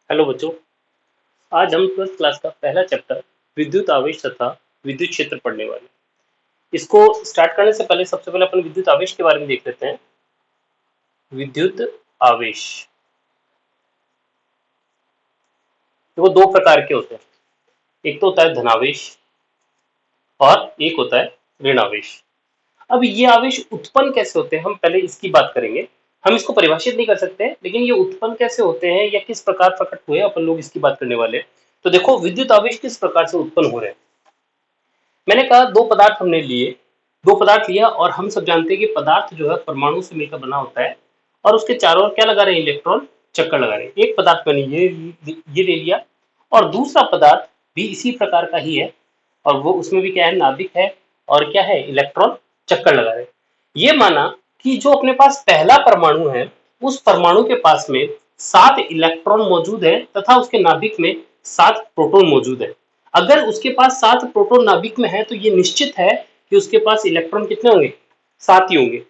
Hello बच्चों। आज हम 12th क्लास का पहला चैप्टर विद्युत आवेश तथा विद्युत क्षेत्र पढ़ने वाले हैं। इसको स्टार्ट करने से पहले सबसे पहले अपन विद्युत आवेश के बारे में देख लेते हैं। विद्युत आवेश वो दो प्रकार के होते हैं। एक तो होता है धनावेश और एक होता है ऋणावेश। अब ये आवेश उत्पन्न कैसे होते हैं, हम पहले इसकी बात करेंगे। हम इसको परिभाषित नहीं कर सकते, लेकिन ये उत्पन्न कैसे होते हैं या किस प्रकार प्रकट हुए, अपन लोग इसकी बात करने वाले हैं। तो देखो, विद्युत आवेश किस प्रकार से उत्पन्न हो रहे हैं। मैंने कहा दो पदार्थ हमने लिए, दो पदार्थ लिया और हम सब जानते हैं कि पदार्थ जो है परमाणु से मिलकर बना होता है और उसके चारों ओर क्या लगा रहे हैं, इलेक्ट्रॉन चक्कर लगा रहे हैं। एक पदार्थ मैंने ये ले लिया और दूसरा पदार्थ भी इसी प्रकार का ही है और वो उसमें भी क्या है, नाभिक है और क्या है, इलेक्ट्रॉन चक्कर लगा रहे हैं। ये माना कि जो अपने पास पहला परमाणु है उस परमाणु के पास में 7 इलेक्ट्रॉन मौजूद है तथा उसके नाभिक में 7 प्रोटॉन मौजूद है। अगर उसके पास 7 प्रोटॉन नाभिक में है तो ये निश्चित है कि उसके पास इलेक्ट्रॉन कितने होंगे, 7 ही होंगे।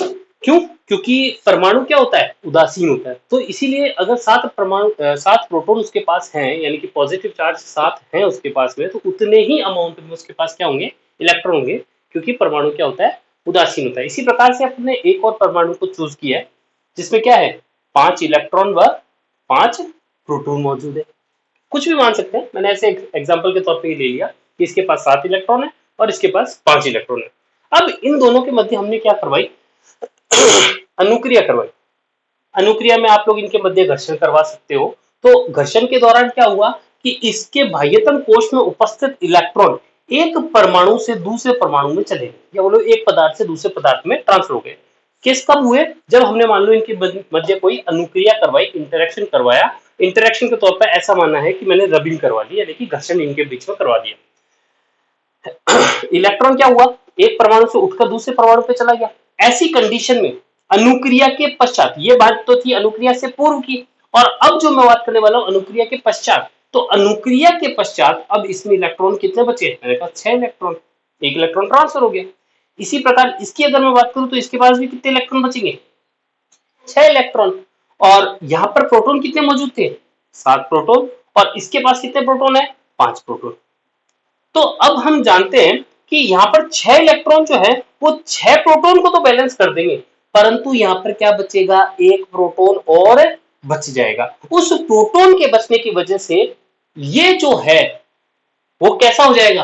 क्यों? क्योंकि परमाणु क्या होता है, उदासीन होता है। तो इसीलिए अगर 7 प्रोटॉन उसके पास हैं, यानी कि पॉजिटिव चार्ज 7 हैं उसके पास में, तो उतने ही अमाउंट में उसके पास क्या होंगे, इलेक्ट्रॉन होंगे, क्योंकि परमाणु क्या होता है, उदासीन होता है। इसी प्रकार से अपने एक और परमाणु को चूज किया है जिसमें क्या है, 5 इलेक्ट्रॉन व 5 प्रोटॉन मौजूद है। कुछ भी मान सकते हैं, मैंने ऐसे एग्जांपल के तौर पे ये ले लिया कि इसके पास 7 इलेक्ट्रॉन है और इसके पास 5 इलेक्ट्रॉन है। अब इन दोनों के मध्य हमने क्या करवाई, अनुक्रिया करवाई। अनुक्रिया में आप लोग इनके मध्य घर्षण करवा सकते हो। तो घर्षण के दौरान क्या हुआ कि इसके बाह्यतम कोश में उपस्थित इलेक्ट्रॉन एक परमाणु से दूसरे परमाणु में चले गए, या बोलो एक पदार्थ से दूसरे पदार्थ में ट्रांसफर हो गए। किस कब हुए, जब हमने मान लो इनके मध्य कोई अनुक्रिया करवाई, इंटरेक्शन करवाया। इंटरेक्शन के तौर पर ऐसा मानना है कि मैंने रबिंग करवा दी, यानी कि घर्षण इनके बीच में करवा दिया। इलेक्ट्रॉन क्या हुआ, एक परमाणु से उठकर दूसरे परमाणु पे चला गया। ऐसी कंडीशन में अनुक्रिया के पश्चात, ये बात तो थी अनुक्रिया से पूर्व की, और अब जो मैं बात करने वाला हूं अनुक्रिया के पश्चात। तो अनुक्रिया के पश्चात अब इसमें इलेक्ट्रॉन कितने बचे, मैंने कहा 6 इलेक्ट्रॉन, एक इलेक्ट्रॉन ट्रांसफर हो गया। इसी प्रकार इसकी अगर मैं बात करूं तो इसके पास भी कितने इलेक्ट्रॉन बचेंगे, 6 इलेक्ट्रॉन। और यहाँ पर प्रोटॉन कितने मौजूद थे, 7 प्रोटॉन, और इसके पास कितने प्रोटॉन है, 5 प्रोटॉन। तो अब हम जानते हैं कि यहाँ पर 6 इलेक्ट्रॉन जो है वो 6 प्रोटॉन को तो बैलेंस कर देंगे, परंतु यहाँ पर क्या बचेगा, एक प्रोटॉन और बच जाएगा। उस प्रोटॉन के बचने की वजह से ये जो है वो कैसा हो जाएगा,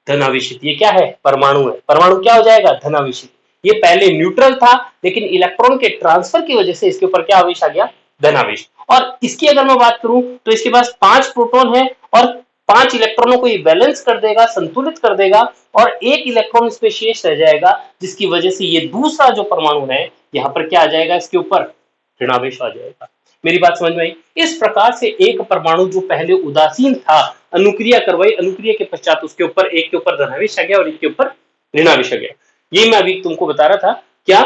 धनावेशित। ये क्या है, परमाणु है। परमाणु क्या हो जाएगा, धनावेशित। ये पहले न्यूट्रल था, लेकिन इलेक्ट्रॉन के ट्रांसफर की वजह से इसके ऊपर क्या आवेश आ गया, धनावेश। और इसकी अगर मैं बात करूं तो इसके पास 5 प्रोटॉन है और 5 इलेक्ट्रॉनों को ये बैलेंस कर देगा, संतुलित कर देगा, और एक इलेक्ट्रॉन इसमें शेष रह जाएगा, जिसकी वजह से ये दूसरा जो परमाणु है यहाँ पर क्या आ जाएगा, इसके ऊपर ऋणावेश आ जाएगा। मेरी बात समझ में आई। इस प्रकार से एक परमाणु जो पहले उदासीन था, अनुक्रिया करवाई, अनुक्रिया के पश्चात उसके ऊपर, एक के ऊपर धनावेश आ गया और एक के ऊपर ऋणावेश आ गया। ये मैं अभी तुमको बता रहा था क्या,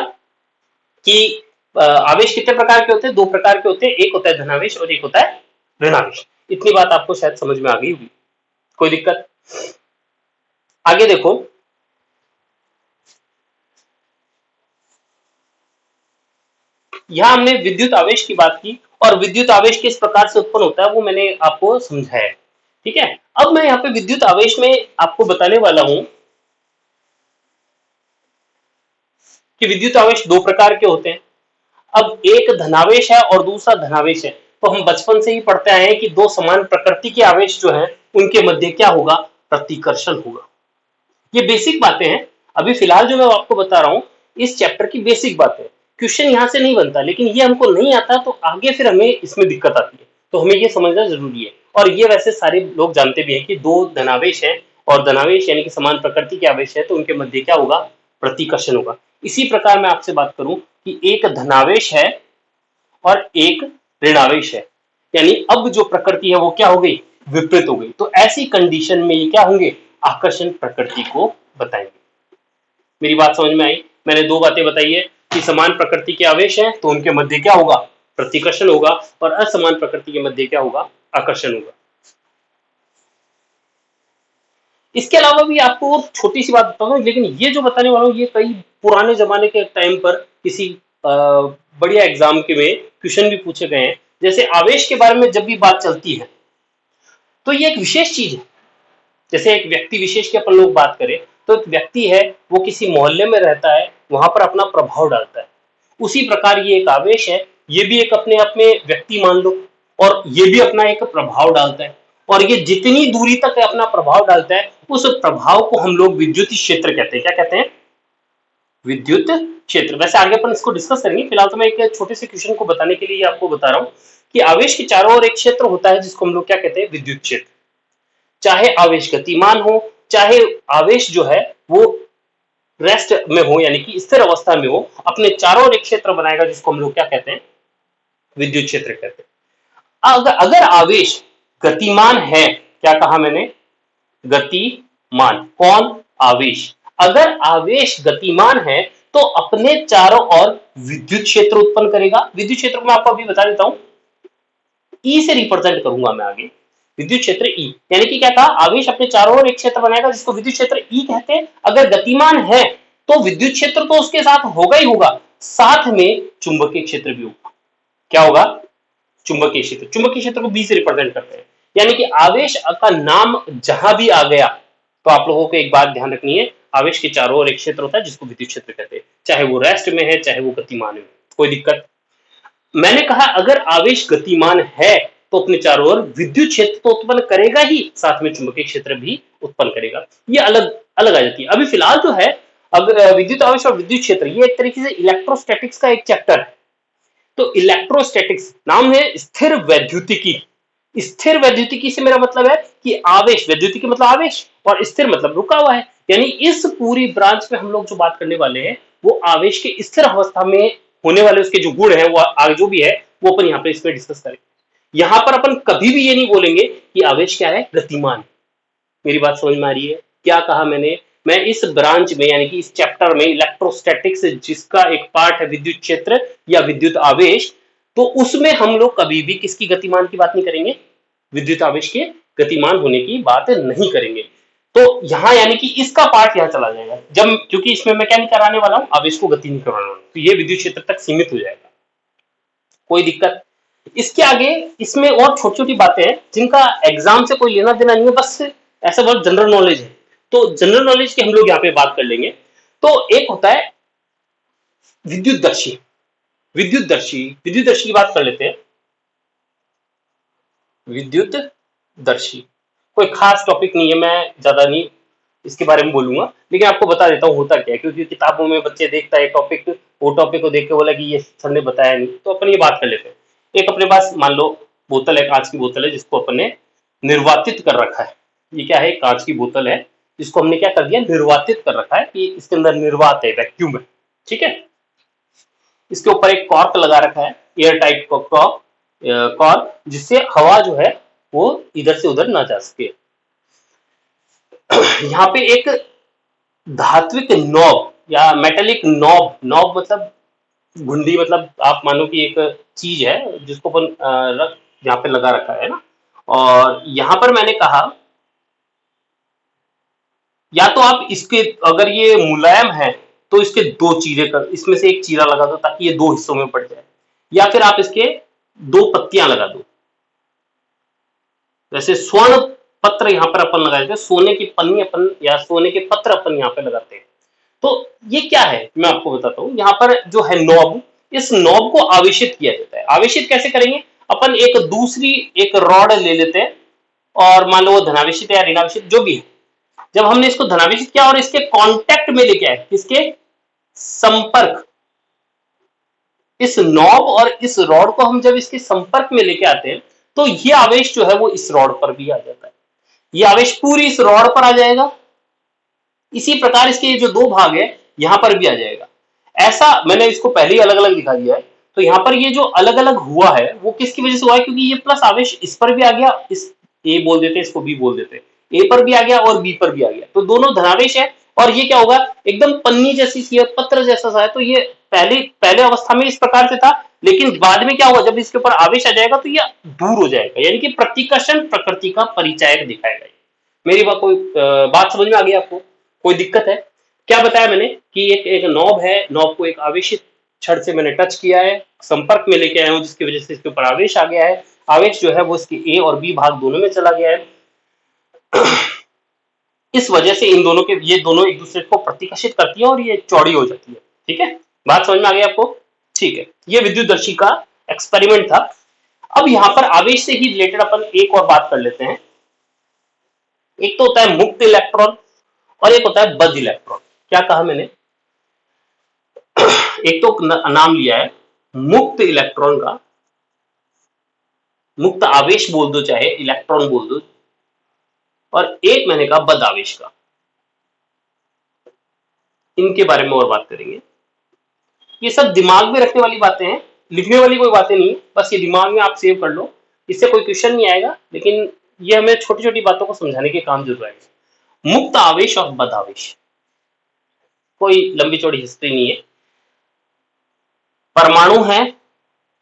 कि आवेश कितने प्रकार के होते हैं, दो प्रकार के होते हैं, एक होता है धनावेश और एक होता है ऋणावेश। इतनी बात आपको शायद समझ में आ गई होगी, कोई दिक्कत। आगे देखो, यहां हमने विद्युत आवेश की बात की और विद्युत आवेश किस प्रकार से उत्पन्न होता है वो मैंने आपको समझाया। ठीक है, अब मैं यहाँ पे विद्युत आवेश में आपको बताने वाला हूं कि विद्युत आवेश दो प्रकार के होते हैं। अब एक धनावेश है और दूसरा धनावेश है। तो हम बचपन से ही पढ़ते आए हैं कि दो समान प्रकृति के आवेश जो हैं उनके मध्य क्या होगा, प्रतिकर्षण होगा। ये बेसिक बातें हैं। अभी फिलहाल जो मैं आपको बता रहा हूं इस चैप्टर की बेसिक बातें, क्वेश्चन यहां से नहीं बनता, लेकिन ये हमको नहीं आता तो आगे फिर हमें इसमें दिक्कत आती है, तो हमें ये समझना जरूरी है। और ये वैसे सारे लोग जानते भी हैं कि दो धनावेश है और धनावेश यानी कि समान प्रकृति के आवेश है, तो उनके मध्य क्या होगा, प्रतिकर्षण होगा। इसी प्रकार मैं आपसे बात करूं कि एक धनावेश है और एक ऋणावेश है, यानी अब जो प्रकृति है वो क्या हो गई, विपरीत हो गई। तो ऐसी कंडीशन में ये क्या होंगे, आकर्षण प्रकृति को बताएंगे। मेरी बात समझ में आई। मैंने दो बातें बताई है कि समान प्रकृति के आवेश हैं तो उनके मध्य क्या होगा, प्रतिकर्षण होगा, और असमान प्रकृति के मध्य क्या होगा, आकर्षण होगा। इसके अलावा भी आपको छोटी सी बात बताऊंगा, लेकिन ये जो बताने वाला हूँ ये कई पुराने जमाने के टाइम पर किसी बढ़िया एग्जाम के में क्वेश्चन भी पूछे गए हैं। जैसे आवेश के बारे में जब भी बात चलती है तो ये एक विशेष चीज है। जैसे एक व्यक्ति विशेष की अपन लोग बात करें तो एक व्यक्ति है, वो किसी मोहल्ले में रहता है, वहां पर अपना प्रभाव डालता है। उसी प्रकार ये एक आवेश है, ये भी एक अपने आप में व्यक्ति मान लो, और ये भी अपना एक प्रभाव डालता है। और ये जितनी दूरी तक अपना प्रभाव डालता है उस प्रभाव को हम लोग विद्युत क्षेत्र कहते हैं। क्या कहते हैं? विद्युत क्षेत्र। वैसे आगे अपन इसको डिस्कस करेंगे, फिलहाल तो मैं एक छोटे से क्वेश्चन को बताने के लिए आपको बता रहा हूं कि आवेश के चारों ओर एक क्षेत्र होता है जिसको हम लोग क्या कहते हैं? विद्युत क्षेत्र। चाहे आवेश गतिमान हो, चाहे आवेश जो है वो रेस्ट में हो यानी कि स्थिर अवस्था में हो, अपने चारों ओर एक क्षेत्र बनाएगा जिसको हम लोग क्या कहते हैं? विद्युत क्षेत्र कहते हैं। अगर आवेश गतिमान है, क्या कहा मैंने? गतिमान। कौन? आवेश। अगर आवेश गतिमान है तो अपने चारों ओर विद्युत क्षेत्र उत्पन्न करेगा। विद्युत क्षेत्र को मैं आपको अभी बता देता हूं, ई से रिप्रेजेंट करूंगा मैं आगे। विद्युत क्षेत्र ई यानी कि क्या कहा? आवेश अपने चारों ओर एक क्षेत्र बनाएगा जिसको विद्युत क्षेत्र ई कहते हैं। अगर गतिमान है तो विद्युत क्षेत्र तो उसके साथ होगा ही होगा, साथ में चुंबकीय क्षेत्र भी होगा। क्या होगा? चुंबकीय क्षेत्र। चुंबकीय क्षेत्र को बी से रिप्रेजेंट करते हैं। यानी कि आवेश का नाम जहां भी आ गया तो आप लोगों को एक बात ध्यान रखनी है, आवेश के चारों ओर एक क्षेत्र होता है जिसको विद्युत क्षेत्र कहते हैं, चाहे वो रेस्ट में है चाहे वो गतिमान है। कोई दिक्कत? मैंने कहा अगर आवेश गतिमान है तो अपने चारों ओर विद्युत क्षेत्र तो उत्पन्न करेगा ही, साथ में चुंबकीय क्षेत्र भी उत्पन्न करेगा। ये अलग अलग आ जाती है। अभी फिलहाल जो है, अब विद्युत आवेश और विद्युत क्षेत्र ये एक तरीके से इलेक्ट्रोस्टैटिक्स का एक चैप्टर है। तो इलेक्ट्रोस्टैटिक्स नाम है स्थिर वैद्युतिकी। स्थिर वैद्युतिकी से मेरा मतलब है कि आवेश, वैद्युतिकी मतलब आवेश और स्थिर मतलब रुका हुआ है। यानी इस पूरी ब्रांच में हम लोग जो बात करने वाले हैं वो आवेश के स्थिर अवस्था में होने वाले उसके जो गुण है, वो आगे जो भी है वो अपन यहाँ पे इस पे डिस्कस करेंगे। यहां पर अपन कभी भी ये नहीं बोलेंगे कि आवेश क्या है? गतिमान। मेरी बात समझ में आ रही है? क्या कहा मैंने? मैं इस ब्रांच में यानी कि इस चैप्टर में इलेक्ट्रोस्टैटिक्स जिसका एक पार्ट है विद्युत क्षेत्र या विद्युत आवेश, तो उसमें हम लोग कभी भी किसकी गतिमान की बात नहीं करेंगे? विद्युत आवेश के गतिमान होने की बात नहीं करेंगे। तो यहां यानी कि इसका पार्ट यहां चला जाएगा, जब क्योंकि इसमें मैं क्या नहीं कराने वाला हूं? आवेश को गति नहीं करवाने वाला हूं, तो ये विद्युत क्षेत्र तक सीमित हो जाएगा। कोई दिक्कत? इसके आगे इसमें और छोटी छोटी बातें हैं जिनका एग्जाम से कोई लेना देना नहीं है, बस ऐसा बहुत जनरल नॉलेज है। तो जनरल नॉलेज की हम लोग यहाँ पे बात कर लेंगे। तो एक होता है विद्युतदर्शी। विद्युतदर्शी की बात कर लेते हैं। विद्युतदर्शी कोई खास टॉपिक नहीं है, मैं ज्यादा नहीं इसके बारे में बोलूंगा, लेकिन आपको बता देता हूँ होता क्या है, क्योंकि किताबों में बच्चे देखता है टॉपिक, वो टॉपिक को देख के बोला कि ये सर ने बताया नहीं, तो अपन ये बात कर लेते हैं। एक अपने पास मान लो बोतल है, कांच की बोतल है जिसको अपन ने निर्वातित कर रखा है। ये क्या है? कांच की बोतल है जिसको हमने क्या कर दिया? निर्वातित कर रखा है कि इसके अंदर निर्वात है, वैक्यूम है। ठीक है। इसके ऊपर एक कॉर्क लगा रखा है, एयर टाइट कॉर्क, जिससे हवा जो है वो इधर से उधर ना जा सके। यहाँ पे एक धात्विक नॉब या मेटेलिक नॉब, नॉब मतलब घुंडी, मतलब आप मानो कि एक चीज है जिसको अपन यहाँ पे लगा रखा है ना। और यहाँ पर मैंने कहा या तो आप इसके, अगर ये मुलायम है तो इसके दो चीरे कर, इसमें से एक चीरा लगा दो ताकि ये दो हिस्सों में पड़ जाए, या फिर आप इसके दो पत्तियां लगा दो। जैसे स्वर्ण पत्र यहाँ पर अपन लगाए थे, सोने की पन्नी अपन या सोने के पत्र अपन यहाँ पे लगाते हैं। तो ये क्या है मैं आपको बताता हूँ। यहाँ पर जो है नॉब, इस नॉब को आवेशित किया जाता है। आवेशित कैसे करेंगे? अपन एक दूसरी एक रॉड ले लेते हैं और मान लो वो धनावेशित है या ऋणावेशित जो भी है। जब हमने इसको धनावेशित किया और इसके कांटेक्ट में लेके आए, किसके संपर्क, इस नॉब और इस रॉड को हम जब इसके संपर्क में लेके आते हैं तो ये आवेश जो है वो इस रॉड पर भी आ जाता है। ये आवेश पूरी इस रॉड पर आ जाएगा, इसी प्रकार इसके ये जो दो भाग है यहां पर भी आ जाएगा। ऐसा मैंने इसको पहले ही अलग अलग दिखा दिया है। तो यहाँ पर ये जो अलग अलग हुआ है वो किसकी वजह से हुआ है? क्योंकि ये प्लस आवेश इस पर भी आ गया, इस ए बोल देते हैं, इसको बी बोल देते हैं, ए पर भी आ गया और बी पर भी आ गया, तो दोनों धनावेश है। और ये क्या होगा? एकदम पन्नी जैसी सी है, पत्र जैसा सा है। तो ये पहले अवस्था में इस प्रकार से था, लेकिन बाद में क्या होगा? जब इसके ऊपर आवेश आ जाएगा तो ये दूर हो जाएगा, यानी कि प्रतिकर्षण प्रकृति का परिचायक दिखाएगा। मेरी बात कोई बात समझ में आ गई आपको? कोई दिक्कत है? क्या बताया मैंने कि एक नॉब है, नॉब को एक आवेशित छड़ से मैंने टच किया है, संपर्क में लेके आया हूं, जिसकी वजह से इसके ऊपर आवेश आ गया है। आवेश जो है वो इसके ए और बी भाग दोनों में चला गया है। इस वजह से इन दोनों के ये दोनों एक दूसरे को प्रतिकर्षित करती है और ये चौड़ी हो जाती है। ठीक है, बात समझ में आ गई आपको? ठीक है, ये विद्युतदर्शी का एक्सपेरिमेंट था। अब यहां पर आवेश से ही रिलेटेड अपन एक और बात कर लेते हैं। एक तो होता है मुक्त इलेक्ट्रॉन और एक होता है बद्ध इलेक्ट्रॉन। क्या कहा मैंने? एक तो नाम लिया है मुक्त इलेक्ट्रॉन का, मुक्त आवेश बोल दो चाहे इलेक्ट्रॉन बोल दो, और एक मैंने कहा बद्ध आवेश का। इनके बारे में और बात करेंगे। ये सब दिमाग में रखने वाली बातें हैं, लिखने वाली कोई बातें नहीं है, बस ये दिमाग में आप सेव कर लो, इससे कोई क्वेश्चन नहीं आएगा, लेकिन ये हमें छोटी छोटी बातों को समझाने के काम जरूर आएगा। मुक्त आवेश और बद्ध आवेश, कोई लंबी चौड़ी हिस्ट्री नहीं है। परमाणु है,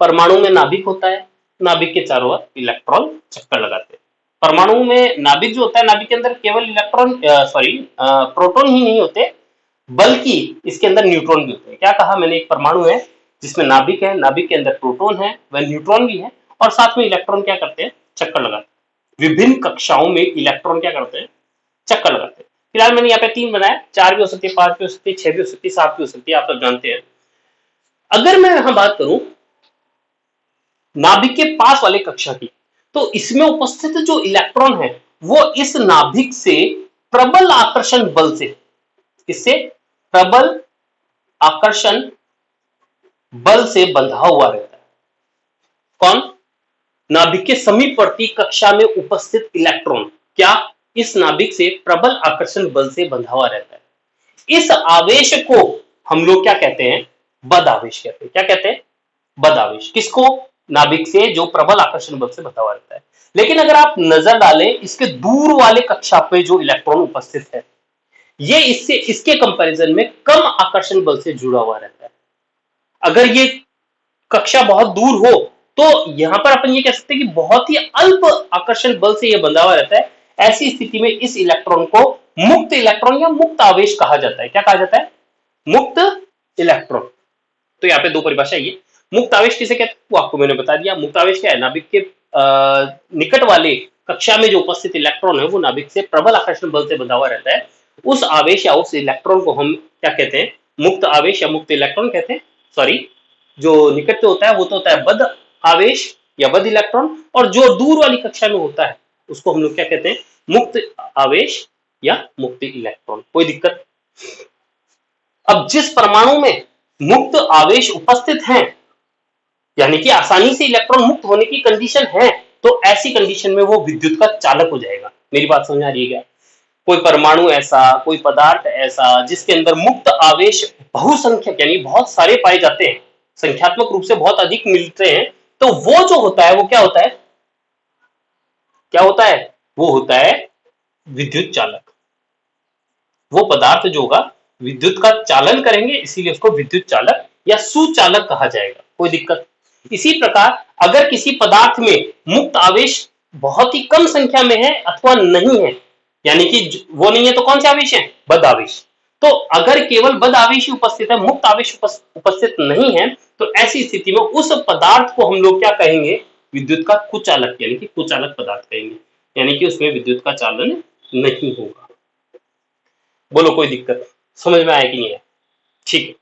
परमाणु में नाभिक होता है, नाभिक के चारों ओर इलेक्ट्रॉन चक्कर लगाते हैं। परमाणु में नाभिक जो होता है, नाभिक के अंदर केवल इलेक्ट्रॉन प्रोटॉन ही नहीं होते, बल्कि इसके अंदर न्यूट्रॉन भी होते हैं। क्या कहा मैंने? एक परमाणु है जिसमें नाभिक है, नाभिक के अंदर प्रोटॉन है, वह न्यूट्रॉन भी है, और साथ में इलेक्ट्रॉन क्या करते हैं? चक्कर लगाते हैं। विभिन्न कक्षाओं में इलेक्ट्रॉन क्या करते हैं? चक्कर लगाते हैं। फिलहाल मैंने यहाँ पे 3 बनाया, 4 भी हो सकती है, 5 भी हो सकती है, 6 भी हो सकती है, 7 भी हो सकती है, आप सब जानते हैं। अगर मैं यहां बात करूं नाभिक के पास वाले कक्षा की, तो इसमें उपस्थित जो इलेक्ट्रॉन है वो इस नाभिक से प्रबल आकर्षण बल से, इससे प्रबल आकर्षण बल से बंधा हुआ रहता है। कौन? नाभिक के समीपवर्ती कक्षा में उपस्थित इलेक्ट्रॉन क्या इस नाभिक से प्रबल आकर्षण बल से बंधा हुआ रहता है। इस आवेश को हम लोग क्या कहते हैं? बद्ध आवेश कहते हैं। क्या कहते हैं? बद्ध आवेश। किसको? नाभिक से जो प्रबल आकर्षण बल से बंधा हुआ रहता है। लेकिन अगर आप नजर डालें इसके दूर वाले कक्षा पे जो इलेक्ट्रॉन उपस्थित है, ये इसके कंपैरिजन में कम आकर्षण बल से जुड़ा हुआ रहता है। अगर ये कक्षा बहुत दूर हो तो यहां पर अपन ये कह सकते हैं कि बहुत ही अल्प आकर्षण बल से यह बंधा हुआ रहता है। ऐसी स्थिति में इस इलेक्ट्रॉन को मुक्त इलेक्ट्रॉन या मुक्त आवेश कहा जाता है। क्या कहा जाता है? मुक्त इलेक्ट्रॉन। तो यहाँ पे 2 परिभाषा है। मुक्त आवेश किसे कहते हैं वो आपको मैंने बता दिया। मुक्त आवेश क्या है? नाभिक के निकट वाले कक्षा में जो उपस्थित इलेक्ट्रॉन है वो नाभिक से प्रबल आकर्षण बल से बंधा हुआ रहता है। उस आवेश या उस इलेक्ट्रॉन को हम क्या कहते हैं? मुक्त आवेश या मुक्त इलेक्ट्रॉन कहते हैं। सॉरी, जो निकट पे होता है वो तो होता है बद्ध आवेश या बद्ध इलेक्ट्रॉन, और जो दूर वाली कक्षा में होता है उसको हम लोग क्या कहते हैं? मुक्त आवेश या मुक्त इलेक्ट्रॉन। कोई दिक्कत? अब जिस परमाणु में मुक्त आवेश उपस्थित हैं, यानी कि आसानी से इलेक्ट्रॉन मुक्त होने की कंडीशन है, तो ऐसी कंडीशन में वो विद्युत का चालक हो जाएगा। मेरी बात समझ आ रही है क्या? कोई परमाणु ऐसा, कोई पदार्थ ऐसा जिसके अंदर मुक्त आवेश बहुसंख्यक यानी बहुत सारे पाए जाते हैं, संख्यात्मक रूप से बहुत अधिक मिलते हैं, तो वो जो होता है वो क्या होता है? क्या होता है? वो होता है विद्युत चालक। वो पदार्थ जो होगा विद्युत का चालन करेंगे, इसीलिए उसको विद्युत चालक या सुचालक कहा जाएगा। कोई दिक्कत? इसी प्रकार अगर किसी पदार्थ में मुक्त आवेश बहुत ही कम संख्या में है अथवा नहीं है, यानी कि वो नहीं है, तो कौन से आवेश है? बद्ध आवेश। तो अगर केवल बद्ध आवेश ही उपस्थित है, मुक्त आवेश उपस्थित नहीं है, तो ऐसी स्थिति में उस पदार्थ को हम लोग क्या कहेंगे? विद्युत का कुचालक यानी कि कुचालक पदार्थ कहेंगे, यानी कि उसमें विद्युत का चालन नहीं होगा। बोलो कोई दिक्कत? समझ में आया कि नहीं है? ठीक है।